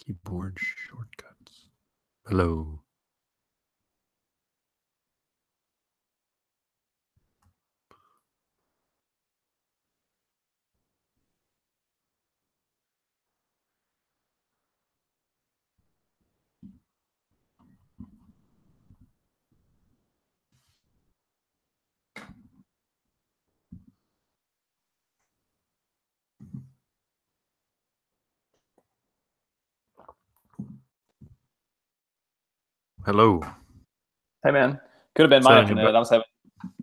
Keyboard shortcuts. Hello. Hello. Hey man, could have been Is that my any internet. I was having,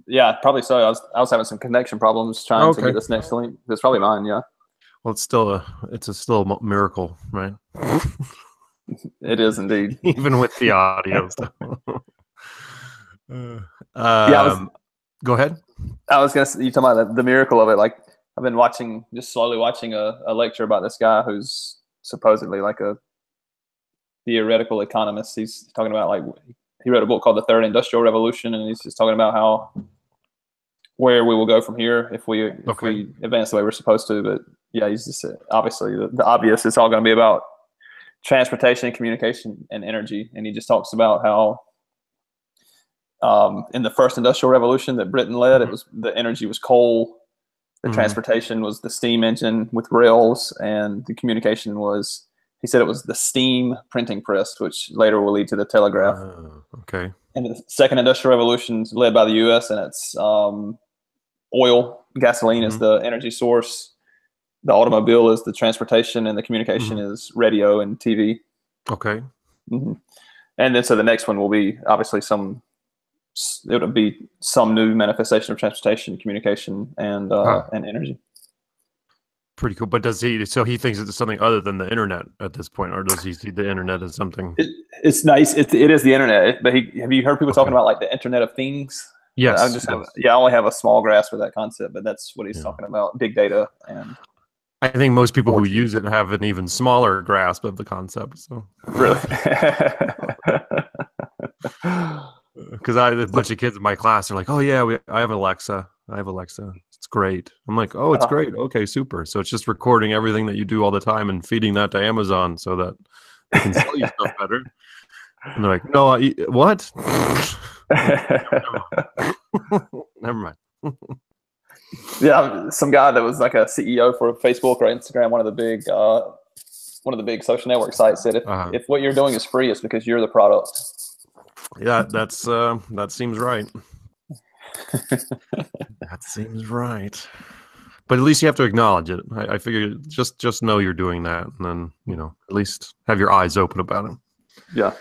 yeah, probably so. I was having some connection problems trying to Okay. get this next link. It's probably mine. Yeah, Well, it's still a miracle, right? it is indeed. Even with the audio stuff. Yeah, Go ahead. I was gonna. You talking about the miracle of it? Like I've been just slowly watching a lecture about this guy who's supposedly like a theoretical economist. He's talking about like he wrote a book called The Third Industrial Revolution, and he's just talking about how where we will go from here if we advance the way we're supposed to. But yeah, he's just obviously the obvious. It's all going to be about transportation, communication, and energy. And he just talks about how in the first industrial revolution that Britain led, it was the energy was coal, the transportation was the steam engine with rails, and the communication was, he said, it was the steam printing press, which later will lead to the telegraph. Okay. And the second industrial revolution is led by the U.S. and it's oil, gasoline is the energy source. The automobile is the transportation, and the communication is radio and TV. Okay. And then so the next one will be obviously it'll be some new manifestation of transportation, communication, and energy. Pretty cool. But so he thinks it's something other than the internet at this point, or does he see the internet as something? It's nice. It is the internet. But have you heard people talking about like the Internet of Things? Yes. I only have a small grasp of that concept, but that's what he's talking about: big data. And I think most people who use it have an even smaller grasp of the concept. So really, because I have a bunch of kids in my class are like, "Oh yeah, I have Alexa. I have Alexa. It's great." I'm like, "Oh, it's great. Okay, super." So it's just recording everything that you do all the time and feeding that to Amazon so that they can sell you stuff better. And they're like, "No, what?" Never mind. Yeah, some guy that was like a CEO for Facebook or Instagram, one of the big social network sites, said if what you're doing is free, it's because you're the product. Yeah, that seems right. That seems right. But at least you have to acknowledge it. I figure just know you're doing that, and then at least have your eyes open about it. Yeah.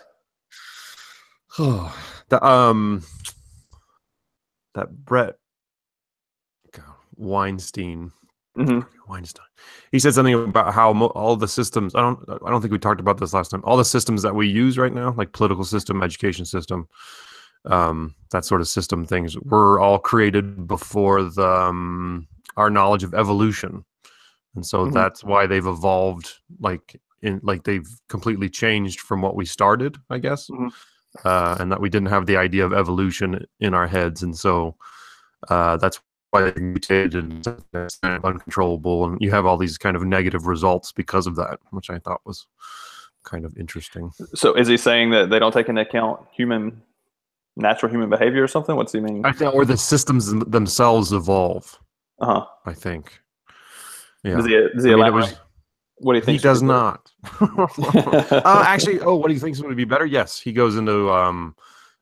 That Brett Weinstein. Weinstein. He said something about how all the systems. I don't think we talked about this last time. All the systems that we use right now, like political system, education system, that sort of system things, were all created before our knowledge of evolution, and so that's why they've evolved. Like they've completely changed from what we started, I guess, and that we didn't have the idea of evolution in our heads, and so that's why they mutated and uncontrollable, and you have all these kind of negative results because of that, which I thought was kind of interesting. So is he saying that they don't take into account natural human behavior or something? What's he mean? I think, or the systems themselves evolve. I think. Yeah. Does he elaborate? What do you think? He does not. Actually, what he thinks would be better? Yes, he goes into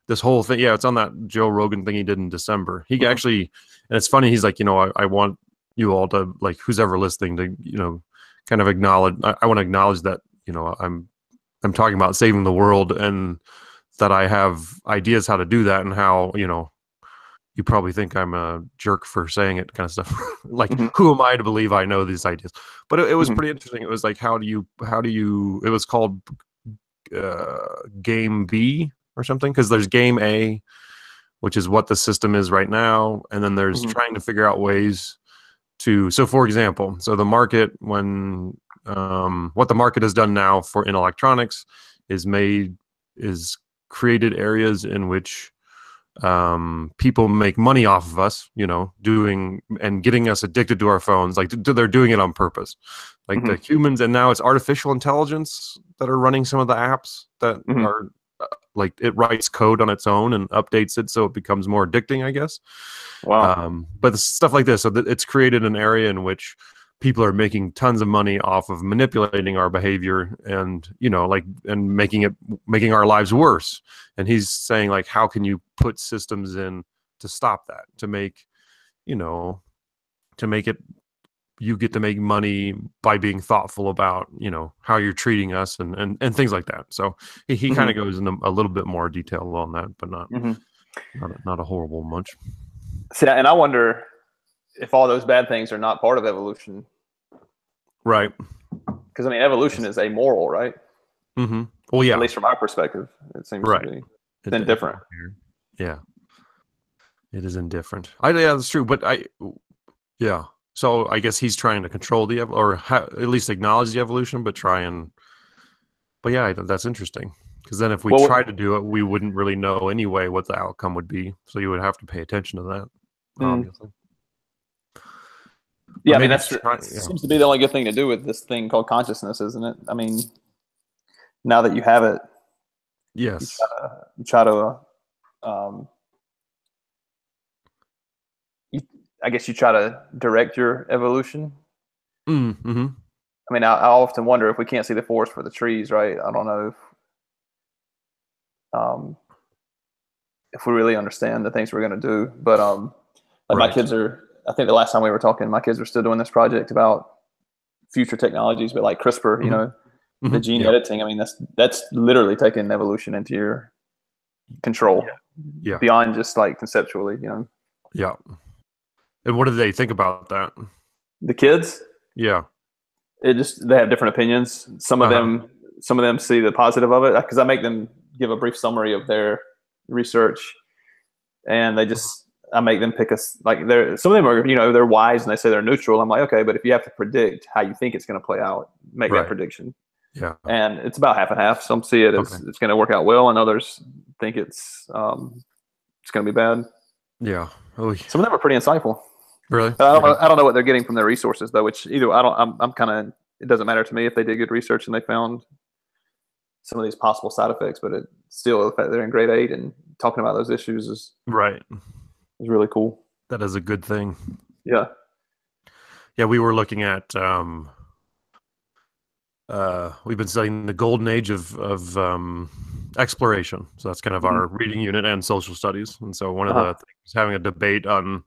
this whole thing. Yeah, it's on that Joe Rogan thing he did in December. He actually, and it's funny. He's like, I want you all to, like, who's ever listening, to kind of acknowledge. I want to acknowledge that I'm talking about saving the world, and that I have ideas how to do that, and how you probably think I'm a jerk for saying it, kind of stuff. Like, who am I to believe I know these ideas? But it was pretty interesting. It was like, how do you? It was called Game B or something, because there's Game A, which is what the system is right now, and then there's trying to figure out ways to. So, for example, the market, when what the market has done now in electronics is created areas in which people make money off of us, doing and getting us addicted to our phones. Like, they're doing it on purpose. like the humans, and now it's artificial intelligence that are running some of the apps that are like it writes code on its own and updates it so it becomes more addicting, I guess. Wow. But stuff like this, so that it's created an area in which people are making tons of money off of manipulating our behavior and, you know, like, and making our lives worse. And he's saying, like, how can you put systems in to stop that, to make, you know, to make it, you get to make money by being thoughtful about, you know, how you're treating us and things like that. So he kind of goes into a little bit more detail on that, but not a horrible much. See, and I wonder if all those bad things are not part of evolution. Right. Because, I mean, evolution is amoral, right? Well, yeah. At least from our perspective, it seems to be. It's indifferent. Yeah. It is indifferent. Yeah, that's true. But yeah. So I guess he's trying to control at least acknowledge the evolution, but yeah, that's interesting. Because then if we try to do it, we wouldn't really know anyway what the outcome would be. So you would have to pay attention to that, obviously. Yeah, I mean, seems to be the only good thing to do with this thing called consciousness, isn't it? I mean, now that you have it, yes, you try to I guess you try to direct your evolution. I mean, I often wonder if we can't see the forest for the trees, right? I don't know if we really understand the things we're going to do, but my kids are. I think the last time we were talking, my kids were still doing this project about future technologies, but like CRISPR, you know, the gene editing. I mean, that's literally taking evolution into your control, beyond just like conceptually, you know. Yeah. And what do they think about that? The kids? Yeah. They have different opinions. Some of them see the positive of it, because I make them give a brief summary of their research, and I make them pick some of them are, you know, they're wise and they say they're neutral. I'm like, okay, but if you have to predict how you think it's going to play out, make that prediction. Yeah. And it's about half and half. Some see it as it's going to work out well, and others think it's going to be bad. Yeah. Some of them are pretty insightful. Really? I don't know what they're getting from their resources though, which either I'm kind of, it doesn't matter to me if they did good research and they found some of these possible side effects, but it still, the fact they're in grade 8 and talking about those issues is really cool. That is a good thing. Yeah. Yeah, we were looking at we've been studying the golden age of exploration. So that's kind of our reading unit and social studies. And so one of the things, having a debate on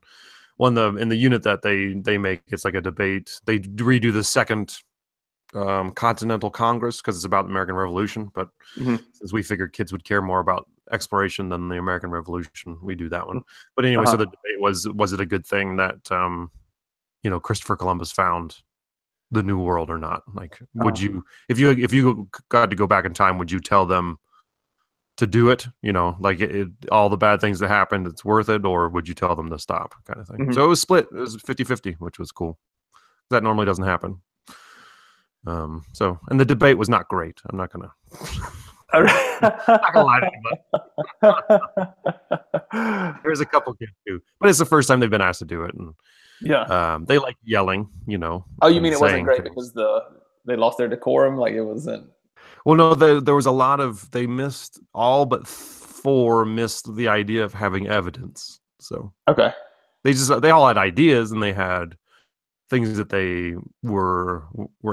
in the unit that they make, it's like a debate. They redo the second Continental Congress because it's about the American Revolution. But since we figured kids would care more about exploration than the American Revolution, we do that one. But anyway, so the debate was it a good thing that you know, Christopher Columbus found the New World or not? Like, would you, if you got to go back in time, would you tell them to do it? You know, like all the bad things that happened, it's worth it, or would you tell them to stop, kind of thing? So it was split. It was 50-50, which was cool. That normally doesn't happen. So, and the debate was not great. I'm not gonna. I'm not gonna lie to you, but there's a couple kids too. But it's the first time they've been asked to do it, and they like yelling, you know. Oh, you mean it wasn't great because they lost their decorum? Like, it wasn't. Well, no, there was a lot of, they missed, all but 4 missed the idea of having evidence. So they all had ideas and they had things that they were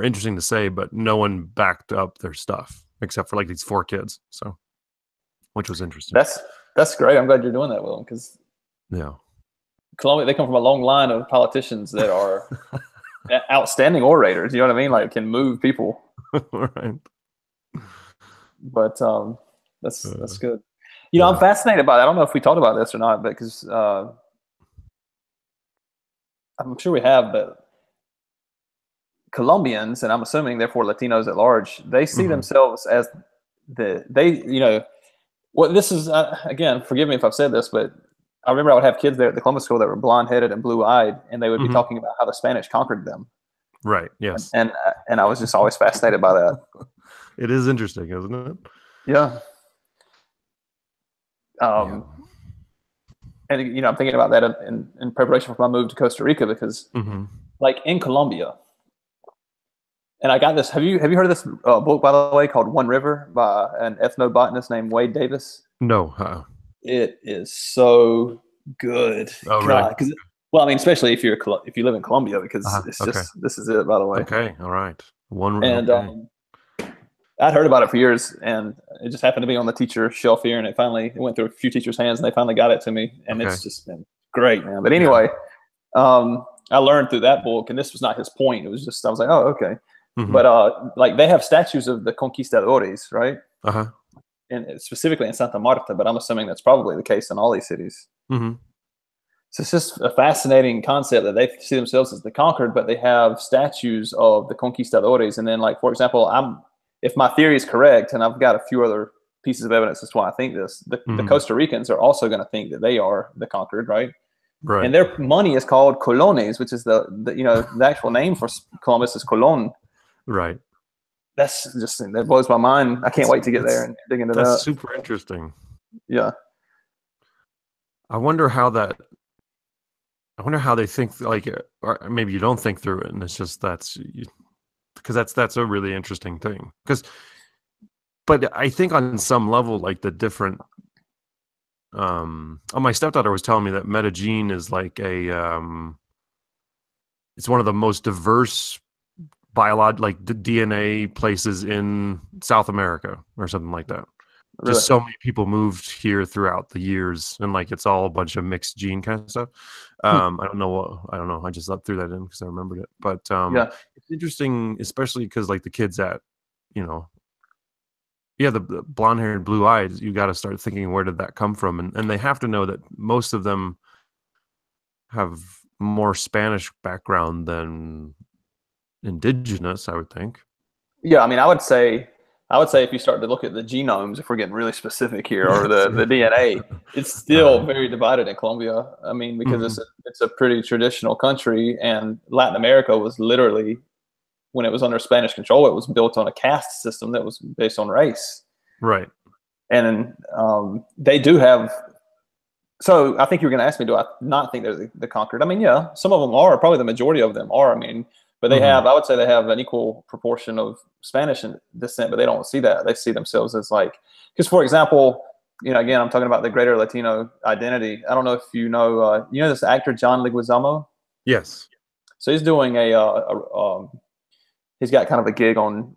interesting to say, but no one backed up their stuff except for like these 4 kids. So, which was interesting. That's great. I'm glad you're doing that, Will, because Columbia, they come from a long line of politicians that are outstanding orators. You know what I mean? Like, can move people. Right. But that's good. You know, I'm fascinated by it. I don't know if we talked about this or not, but because I'm sure we have, but Colombians, and I'm assuming therefore Latinos at large, they see themselves as you know, what this is, again, forgive me if I've said this, but I remember I would have kids there at the Columbus School that were blonde-headed and blue-eyed, and they would be talking about how the Spanish conquered them. Right, yes. And I was just always fascinated by that. It is interesting, isn't it? Yeah. And, you know, I'm thinking about that in preparation for my move to Costa Rica because, like, in Colombia, And I got this. Have you heard of this book, by the way, called One River by an ethnobotanist named Wade Davis? No. It is so good. Oh, God, really? well, I mean, especially if if you live in Colombia, because it's Okay. just this is it, by the way. Okay. All right. And Okay. I'd heard about it for years, and it just happened to be on the teacher shelf here, and it went through a few teachers' hands, and they finally got it to me, and Okay. it's just been great, man. But anyway, I learned through that book, and this was not his point. It was just I was like, oh, okay. Mm-hmm. But like they have statues of the conquistadores, right? Uh-huh. And specifically in Santa Marta, but I'm assuming that's probably the case in all these cities. Mm-hmm. So it's just a fascinating concept that they see themselves as the conquered, but they have statues of the conquistadores. And then, like, for example, if my theory is correct, and I've got a few other pieces of evidence as to why I think this, the Costa Ricans are also going to think that they are the conquered, right? Right. And their money is called colones, which is the actual name for Columbus is Colon. Right. That's just, that blows my mind. I can't wait to get there and dig into that. That's super interesting. Yeah. I wonder how they think, like, or maybe you don't think through it, and it's just because that's a really interesting thing. But I think on some level, like the different, my stepdaughter was telling me that Medellin is like it's one of the most diverse DNA places in South America or something like that. Really? Just so many people moved here throughout the years, and like it's all a bunch of mixed gene kind of stuff. I don't know. I just threw that in because I remembered it. But yeah, it's interesting, especially because like the kids that, the blonde hair and blue eyes, you got to start thinking, where did that come from? And they have to know that most of them have more Spanish background than indigenous, I would think. Yeah, I mean, I would say if you start to look at the genomes, if we're getting really specific here, or the DNA, it's still very divided in Colombia. I mean, because it's a pretty traditional country, and Latin America was literally, when it was under Spanish control, it was built on a caste system that was based on race. Right. And they do have. So I think you were going to ask me, do I not think they're the conquered? I mean, yeah, some of them are. Probably the majority of them are. I mean. But they have, I would say they have an equal proportion of Spanish descent, but they don't see that. They see themselves as like, because for example, again, I'm talking about the greater Latino identity. I don't know if you know this actor, John Leguizamo? Yes. So he's doing he's got kind of a gig on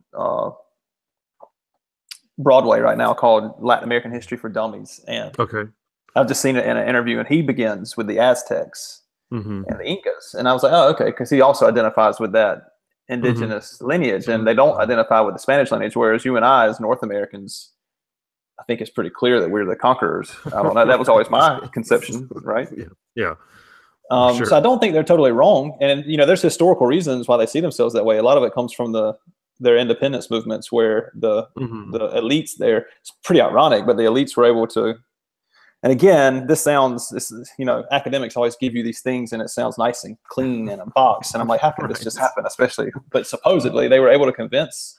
Broadway right now called Latin American History for Dummies. And okay. I've just seen it in an interview, and he begins with the Aztecs. And the Incas, and I was like, oh, okay, because he also identifies with that indigenous lineage, and they don't identify with the Spanish lineage. Whereas you and I, as North Americans, I think it's pretty clear that we're the conquerors. I don't know. That was always my conception, right? Yeah. Sure. So I don't think they're totally wrong, and there's historical reasons why they see themselves that way. A lot of it comes from their independence movements, where the elites there. It's pretty ironic, but the elites were able to. And again, this is, academics always give you these things and it sounds nice and clean in a box. And I'm like, how can this just happen? But supposedly they were able to convince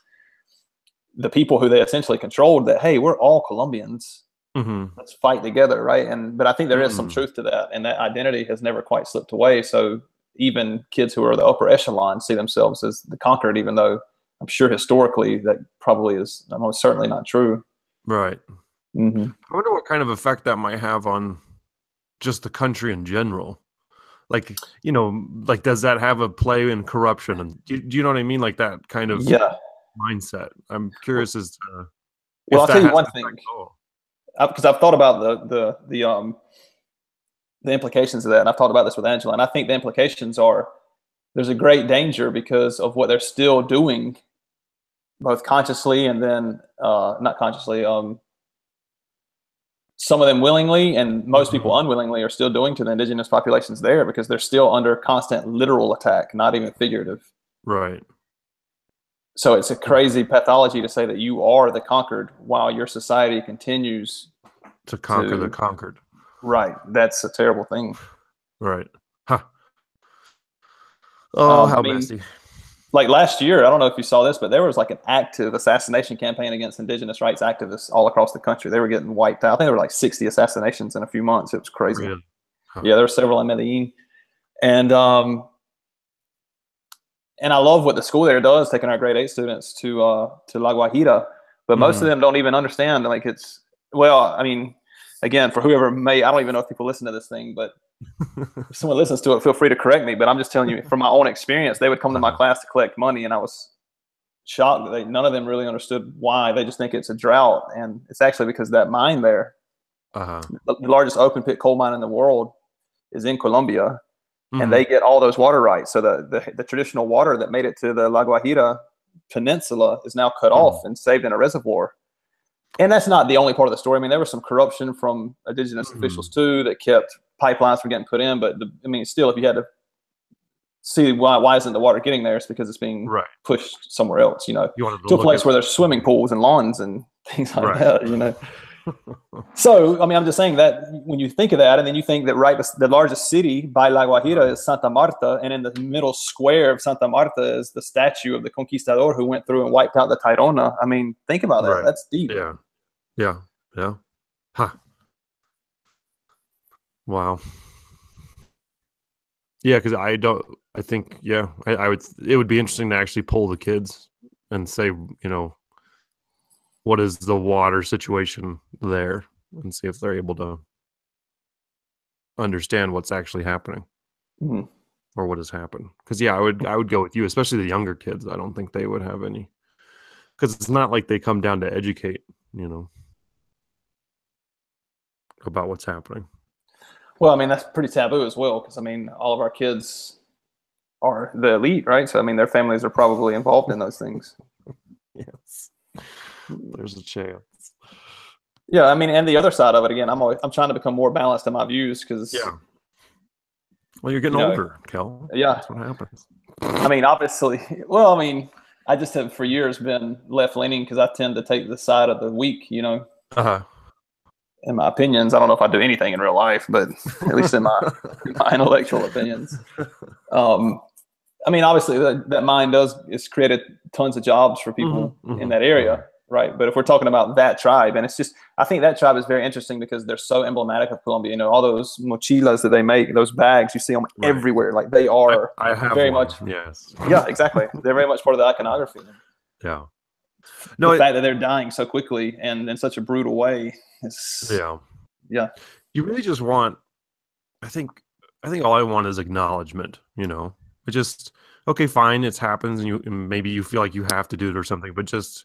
the people who they essentially controlled that, hey, we're all Colombians. Let's fight together, right? But I think there is some truth to that. And that identity has never quite slipped away. So even kids who are the upper echelon see themselves as the conquered, even though I'm sure historically that probably is almost certainly not true. Right. I wonder what kind of effect that might have on just the country in general. Like, does that have a play in corruption? And do you know what I mean? Like that kind of mindset. I'm curious as to. Well, I'll tell you one thing, because I've thought about the implications of that, and I've talked about this with Angela, and I think the implications are there's a great danger because of what they're still doing, both consciously and then not consciously. Some of them willingly and most people unwillingly are still doing to the indigenous populations there, because they're still under constant literal attack, not even figurative. Right. So it's a crazy pathology to say that you are the conquered while your society continues to conquer the conquered. Right. That's a terrible thing. Right. Huh. Oh, how messy. Like last year, I don't know if you saw this, but there was like an active assassination campaign against indigenous rights activists all across the country. They were getting wiped out. I think there were like 60 assassinations in a few months. It was crazy. Really? Huh. Yeah, there were several in Medellin. And and I love what the school there does, taking our grade 8 students to La Guajira, but most of them don't even understand. Like it's, well, I mean, again, for whoever may, I don't even know if people listen to this thing, but if someone listens to it, feel free to correct me. But I'm just telling you from my own experience, they would come to my class to collect money, and I was shocked that none of them really understood why. They just think it's a drought, and it's actually because that mine there, the largest open pit coal mine in the world, is in Colombia, and they get all those water rights. So the traditional water that made it to the La Guajira Peninsula is now cut off and saved in a reservoir. And that's not the only part of the story. I mean, there was some corruption from indigenous officials too that kept pipelines from getting put in. But I mean, still, if you had to see why isn't the water getting there, it's because it's being pushed somewhere else. You know, to a place where there's swimming pools and lawns and things like that. You know. So, I mean, I'm just saying that when you think of that, and then you think that the largest city by La Guajira is Santa Marta, and in the middle square of Santa Marta is the statue of the conquistador who went through and wiped out the Tayrona. I mean, think about that. That's deep. Yeah. Huh. Wow. Yeah, because I think it would be interesting to actually poll the kids and say, you know, what is the water situation there, and see if they're able to understand what's actually happening or what has happened. Because I would go with you, especially the younger kids. I don't think they would have any, because it's not like they come down to educate, you know, about what's happening. Well, I mean, that's pretty taboo as well, because I mean, all of our kids are the elite, right? So I mean, their families are probably involved in those things. Yes. There's a chance. Yeah, I mean, and the other side of it, again, I'm trying to become more balanced in my views, because well, you're getting older, Kel. Yeah, that's what happens. I mean, obviously, well, I mean, I just have for years been left leaning because I tend to take the side of the weak, you know. In my opinions, I don't know if I do anything in real life, but at least in my intellectual opinions. I mean, obviously, that mine it's created tons of jobs for people in that area, right? But if we're talking about that tribe, and it's just, I think that tribe is very interesting because they're so emblematic of Colombia. You know, all those mochilas that they make, those bags, you see them everywhere. Like they are I have very one. much. Yes. Yeah, exactly. They're very much part of the iconography. Yeah. No, the fact that they're dying so quickly and in such a brutal way. Yeah. You really just want, I think all I want is acknowledgement, you know. It just, okay, fine, it happens, and maybe you feel like you have to do it or something, but just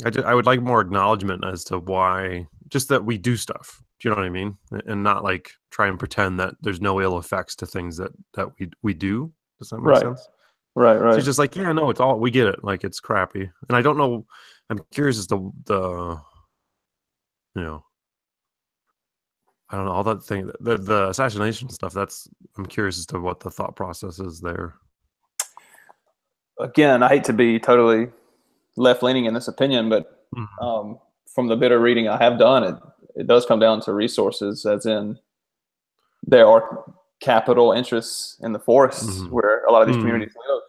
I would like more acknowledgement as to why, just that we do stuff. Do you know what I mean? And not like try and pretend that there's no ill effects to things that we do. Does that make sense? Right. So it's just like, yeah, no, it's all, we get it. Like, it's crappy. And I don't know, I'm curious as to the you know, I don't know, all that thing, the assassination stuff, I'm curious as to what the thought process is there. Again, I hate to be totally left-leaning in this opinion, but from the bit of reading I have done, it does come down to resources, as in there are capital interests in the forests where a lot of these communities live,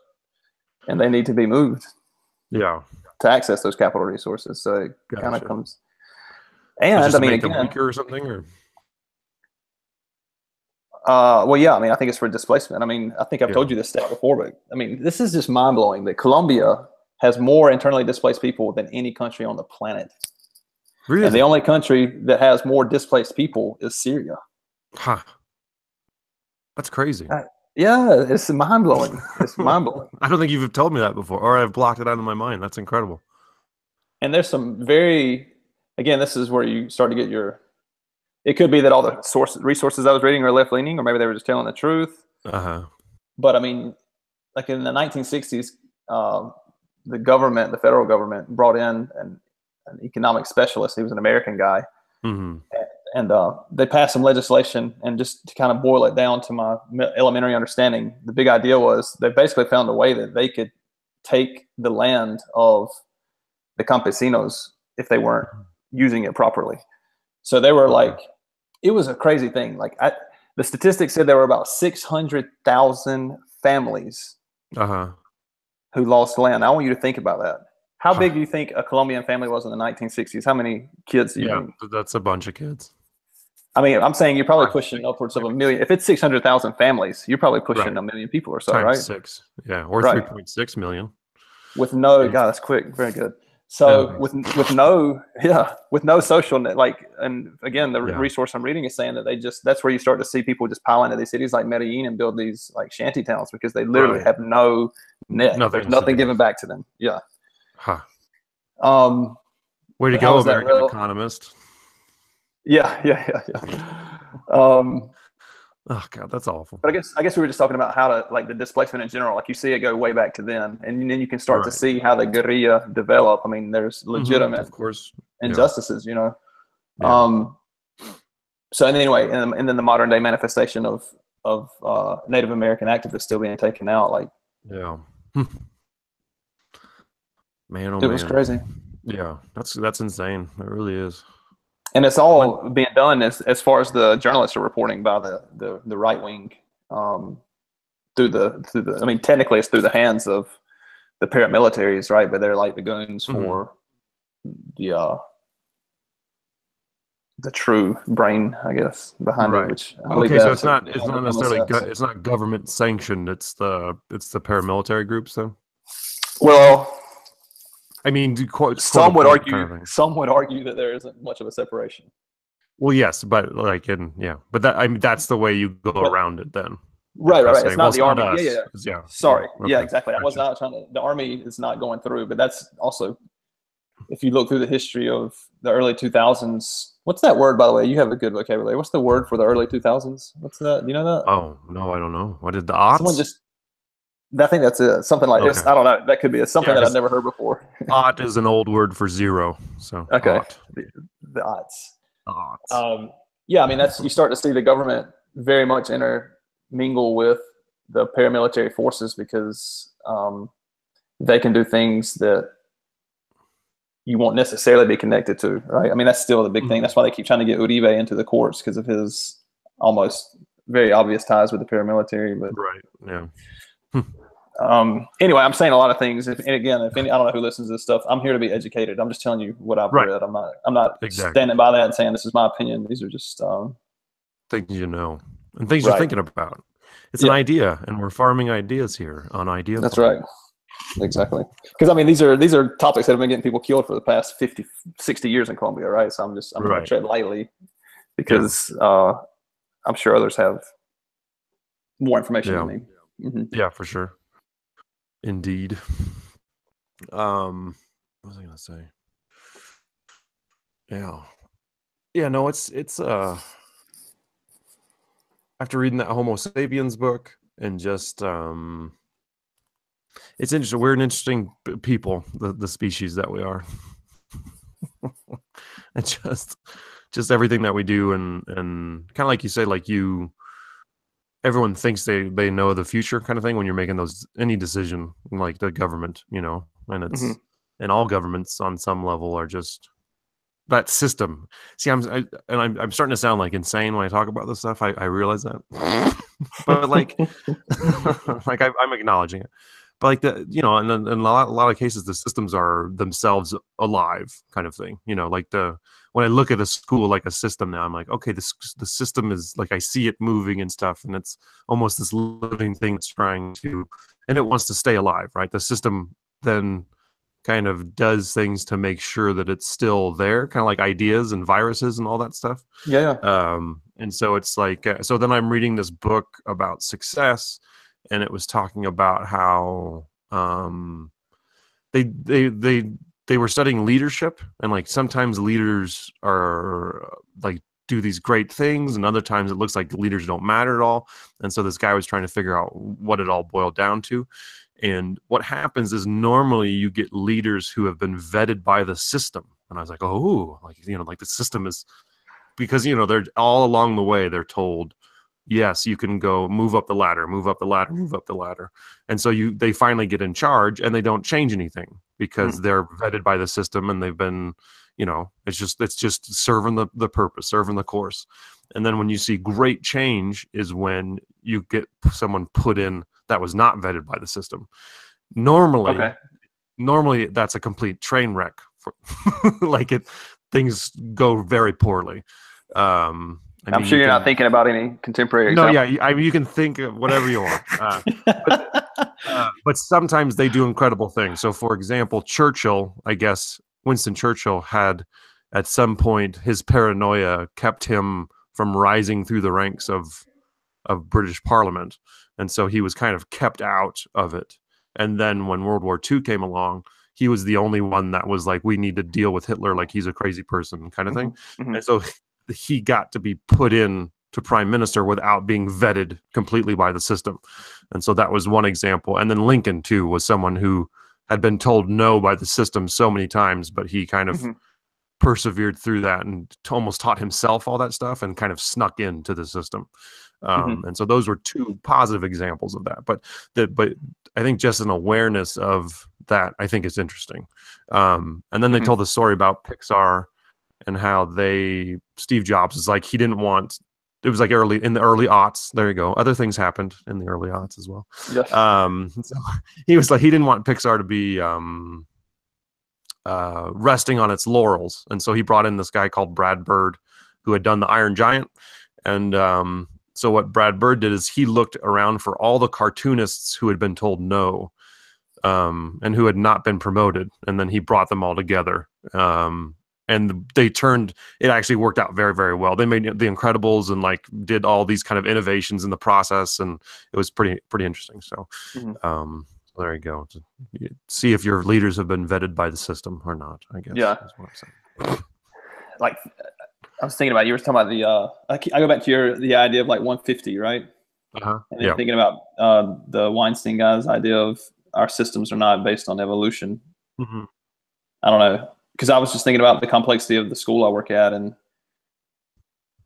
and they need to be moved to access those capital resources. So it kind of comes... And I mean, make them weaker or something, or well, yeah. I mean, I think it's for displacement. I mean, I think I've told you this stat before, but I mean, this is just mind blowing that Colombia has more internally displaced people than any country on the planet. Really? And the only country that has more displaced people is Syria. Huh. That's crazy. Yeah, it's mind blowing. It's mind blowing. I don't think you've told me that before, or I've blocked it out of my mind. That's incredible. And there's some again, this is where you start to get it could be that all the resources I was reading are left-leaning, or maybe they were just telling the truth. But I mean, like in the 1960s, the federal government brought in an economic specialist. He was an American guy. And they passed some legislation, and just to kind of boil it down to my elementary understanding, the big idea was they basically found a way that they could take the land of the campesinos if they weren't using it properly. So they were like, it was a crazy thing. Like the statistics said there were about 600,000 families who lost land. Now, I want you to think about that. How big do you think a Colombian family was in the 1960s? How many kids do you think? That's a bunch of kids. I mean, I'm saying you're probably pushing upwards of 1 million. If it's 600,000 families, you're probably pushing 1 million people or so, Times right? 6, yeah, or Right. 3.6 million. With no, God, that's quick, very good. So with no social net, like, and again, the resource I'm reading is saying that that's where you start to see people just pile into these cities like Medellin and build these like shanty towns because they literally have no net. There's nothing given back to them. Yeah. Huh. Way to go, American economist. Yeah. Oh God, that's awful. But I guess we were just talking about how to, like, the displacement in general. Like, you see it go way back to then, and then you can start to see how the guerrilla develop. I mean, there's legitimate, of course, injustices, you know. Yeah. So anyway, and then the modern day manifestation of Native American activists still being taken out, like, man, it was crazy. Yeah, that's insane. It really is. And it's all being done as far as the journalists are reporting by the right wing, through the. I mean, technically, it's through the hands of the paramilitaries, right? But they're like the goons for the true brain, I guess, behind it. Which so it's not necessarily it's not government sanctioned. It's the paramilitary groups, though. Well, I mean, some would argue that there isn't much of a separation. Well, yes, but like but that's the way you go around it then. Right. It's not the army. Yeah. Sorry. Okay. Yeah, exactly. I was not trying to. The army is not going through, but that's also, if you look through the history of the early 2000s. What's that word, by the way? You have a good vocabulary. What's the word for the early 2000s? What's that? Do you know that? Oh no, I don't know. What did the aughts? Someone just. I think that's it. Something like this. I don't know. That could be something that I've never heard before. Aught is an old word for zero. So okay, the aughts. Yeah, I mean, you start to see the government very much intermingle with the paramilitary forces because they can do things that you won't necessarily be connected to, right? I mean, that's still the big thing. That's why they keep trying to get Uribe into the courts, because of his almost very obvious ties with the paramilitary. But anyway, I'm saying a lot of things. I don't know who listens to this stuff. I'm here to be educated. I'm just telling you what I've read. I'm not standing by that and saying this is my opinion. These are just things and things you're thinking about. It's an idea, and we're farming ideas here on idea. That's right. Exactly. Because I mean, these are topics that have been getting people killed for the past 50, 60 years in Colombia, right? So I'm going to tread lightly because I'm sure others have more information than me. Yeah, for sure. Indeed. What was I gonna say? Yeah. No, it's after reading that Homo sapiens book and just it's interesting. We're an interesting people, the species that we are, and just everything that we do, and kind of like you say, like everyone thinks they know the future kind of thing when you're making any decision, like the government, and it's and all governments on some level are just that system. See, I'm starting to sound like insane when I talk about this stuff. I realize that, but like, like I'm acknowledging it. But like in a lot of cases, the systems are themselves alive, kind of thing. Like when I look at a school like a system now, I'm like, okay, the system is like, I see it moving and stuff, and it's almost this living thing that's trying to, and it wants to stay alive, right? The system then kind of does things to make sure that it's still there, kind of like ideas and viruses and all that stuff. Yeah. And so it's like, so then I'm reading this book about success, and it was talking about how they were studying leadership, and like sometimes leaders are like do these great things, and other times it looks like the leaders don't matter at all. And so this guy was trying to figure out what it all boiled down to. And what happens is normally you get leaders who have been vetted by the system. And I was like, oh, like the system is, because they're all along the way they're told, yes, you can go move up the ladder. And so they finally get in charge, and they don't change anything because they're vetted by the system, and they've been, it's just serving the purpose, serving the course. And then when you see great change is when you get someone put in that was not vetted by the system. Normally that's a complete train wreck. Things go very poorly. I'm mean, sure you're not thinking about any contemporary no, examples. yeah. I mean, you can think of whatever you want. But sometimes they do incredible things. So, for example, Churchill, I guess Winston Churchill had at some point his paranoia kept him from rising through the ranks of British Parliament, and so he was kind of kept out of it. And then when World War II came along, he was the only one that was like, we need to deal with Hitler like he's a crazy person, kind of thing. Mm-hmm. And so he got to be put in to prime minister without being vetted completely by the system. And so that was one example. And then Lincoln too was someone who had been told no by the system so many times, but he kind of persevered through that and almost taught himself all that stuff and kind of snuck into the system. And so those were two positive examples of that. But I think just an awareness of that, I think is interesting. And then they told the story about Pixar and how Steve Jobs is like, he didn't want, it was like in the early aughts. There you go. Other things happened in the early aughts as well. Yes. So he was like, he didn't want Pixar to be resting on its laurels. And so he brought in this guy called Brad Bird, who had done the Iron Giant. And so what Brad Bird did is he looked around for all the cartoonists who had been told no, and who had not been promoted. And then he brought them all together. And it actually worked out very, very well. They made The Incredibles and like did all these kind of innovations in the process. And it was pretty interesting. So, there you go. See if your leaders have been vetted by the system or not, I guess. Yeah. Is what I'm saying. Like, I was thinking about, you were talking about I go back to the idea of like 150, right? And then thinking about the Weinstein guy's idea of our systems are not based on evolution. I don't know, because I was just thinking about the complexity of the school I work at and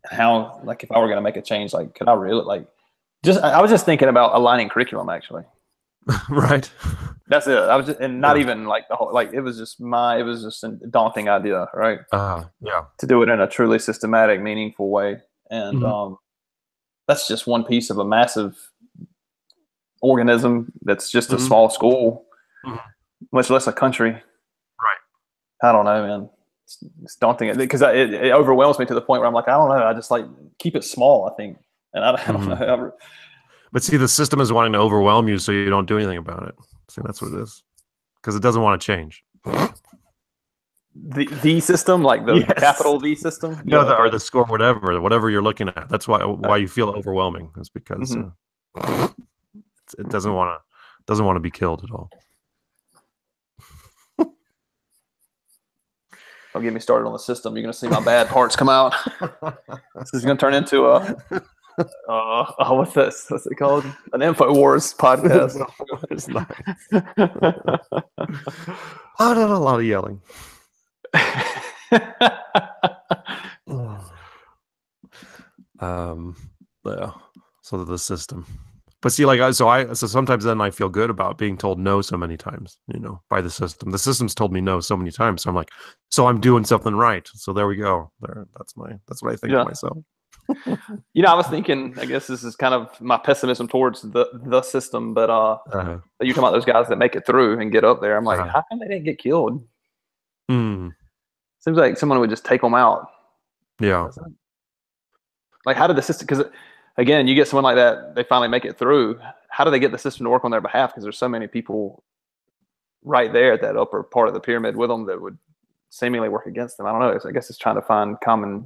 how, like, if I were going to make a change, like, could I really, like, I was just thinking about aligning curriculum, actually. Right. That's it. I was just, and not even like the whole, like, it was just a daunting idea, right? Yeah. To do it in a truly systematic, meaningful way. And that's just one piece of a massive organism that's just a small school, much less a country. Right. I don't know, man. It's daunting because it overwhelms me to the point where I'm like, I don't know. I just like keep it small, I think. And I don't know. But see, the system is wanting to overwhelm you so you don't do anything about it. See, that's what it is. Because it doesn't want to change. The system, like the capital V system? No, or the score, whatever you're looking at. That's why you feel overwhelming. Is because it doesn't want to be killed at all. Don't get me started on the system. You're going to see my bad parts come out. This is going to turn into what's this? What's it called? An InfoWars podcast. A lot of yelling. Yeah. So the system. But see, like, so sometimes then I feel good about being told no so many times, by the system. The system's told me no so many times. So I'm like, so I'm doing something right. So there we go. That's what I think of myself. I was thinking, I guess this is kind of my pessimism towards the system, but you're talking about those guys that make it through and get up there. I'm like, how come they didn't get killed? Seems like someone would just take them out. Yeah. Like, how did the system, because again, you get someone like that, they finally make it through. How do they get the system to work on their behalf? Because there's so many people right there at that upper part of the pyramid with them that would seemingly work against them. I don't know. I guess it's trying to find common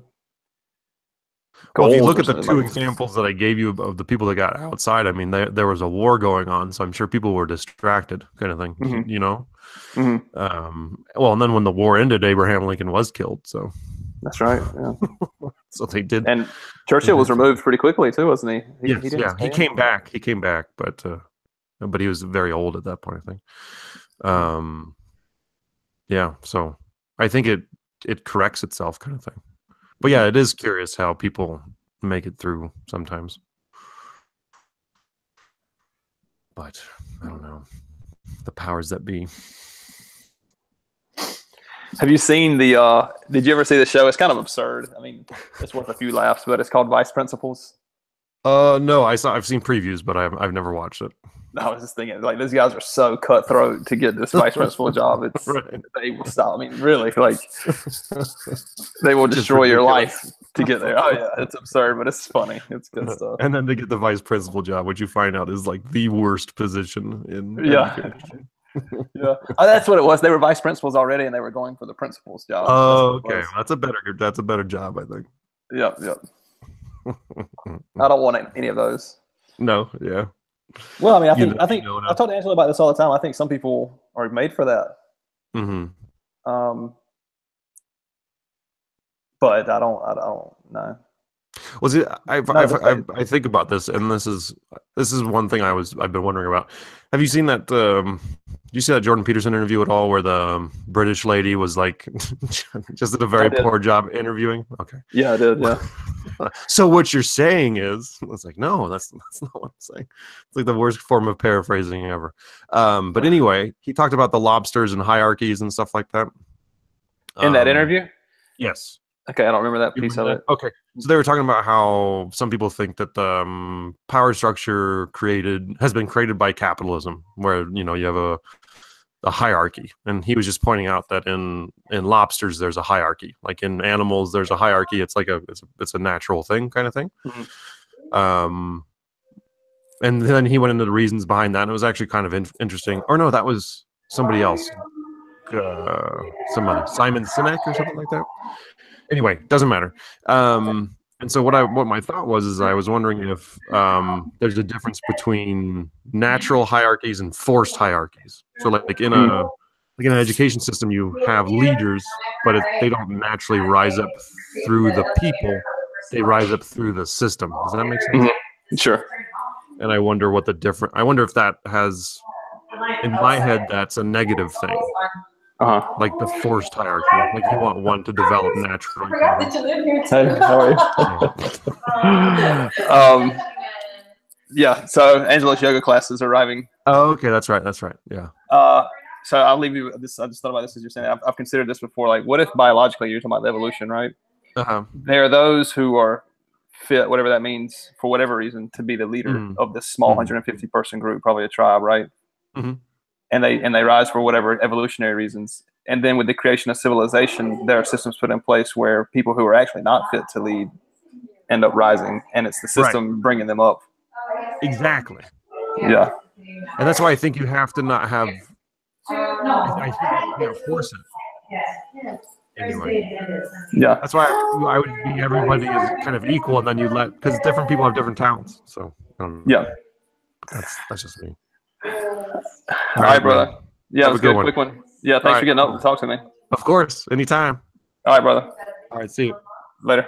goals. Well, if you look at the two examples that I gave you of the people that got outside, I mean, there was a war going on, so I'm sure people were distracted, kind of thing, Well, and then when the war ended, Abraham Lincoln was killed, so. That's right. Yeah. So they did. And Churchill was removed pretty quickly too, wasn't he? He came back. He came back, but he was very old at that point, I think. Yeah. So I think it corrects itself, kind of thing. But yeah, it is curious how people make it through sometimes. But I don't know. The powers that be. Have you seen did you ever see the show? It's kind of absurd. I mean, it's worth a few laughs, but it's called Vice Principals. No, I've seen previews, but I've never watched it. I was just thinking, like, these guys are so cutthroat to get this vice principal job. It's Right. they will stop. I mean, really, like, they will destroy your life to get there. Oh yeah, it's absurd, but it's funny. It's good stuff. And then they get the vice principal job, which you find out is like the worst position in Yeah. education. Yeah, oh, that's what it was. They were vice principals already, and they were going for the principal's job. Oh, That's what it okay. was. That's a better job, I think. Yep, yep. I don't want any of those. No, yeah. Well, I mean, You I think know I talk to Angela about this all the time. I think some people are made for that. Mm-hmm. But I don't know. Was it? No, I think about this, and this is one thing I've been wondering about. Have you seen that? Did you see that Jordan Peterson interview at all, where the British lady was like, just did a very poor job interviewing? Okay. Yeah, I did. Yeah. So what you're saying is, it's like, no, that's not what I'm saying. It's like the worst form of paraphrasing ever. But anyway, he talked about the lobsters and hierarchies and stuff like that. In that interview? Yes. Okay, I don't remember that piece of it. Okay, so they were talking about how some people think that the power structure has been created by capitalism, where you have a hierarchy, and he was just pointing out that in lobsters there's a hierarchy, like in animals there's a hierarchy. It's like it's a natural thing, kind of thing. Mm-hmm. And then he went into the reasons behind that, and it was actually kind of interesting. Or no, that was somebody else, somebody Simon Sinek or something like that. Anyway, doesn't matter. And so what my thought was I was wondering if there's a difference between natural hierarchies and forced hierarchies. So like in an education system, you have leaders, but they don't naturally rise up through the people; they rise up through the system. Does that make sense? Mm-hmm. Sure. And I wonder I wonder if that has, in my head, that's a negative thing. Like the forced hierarchy. Like you want one to develop naturally. Hey, how are you? Yeah, so Angela's yoga class is arriving. Oh, okay, that's right. Yeah. So I'll leave you with this. I just thought about this as you're saying. I've considered this before. Like, what if biologically, you're talking about evolution, right? There are those who are fit, whatever that means, for whatever reason, to be the leader of this small 150 person group, probably a tribe, right? Mm-hmm. And they rise for whatever evolutionary reasons. And then with the creation of civilization, there are systems put in place where people who are actually not fit to lead end up rising, and it's the system bringing them up. Exactly. Yeah. And that's why I think you have to not have. I think you can't force it. Anyway. Yeah. That's why I would be everybody is kind of equal, and then you because different people have different talents. So yeah. That's just me. All right, brother. Yeah, that was good. Quick one. Yeah, thanks for getting up and talk to me. Of course. Anytime. All right, brother. All right, see you. Later.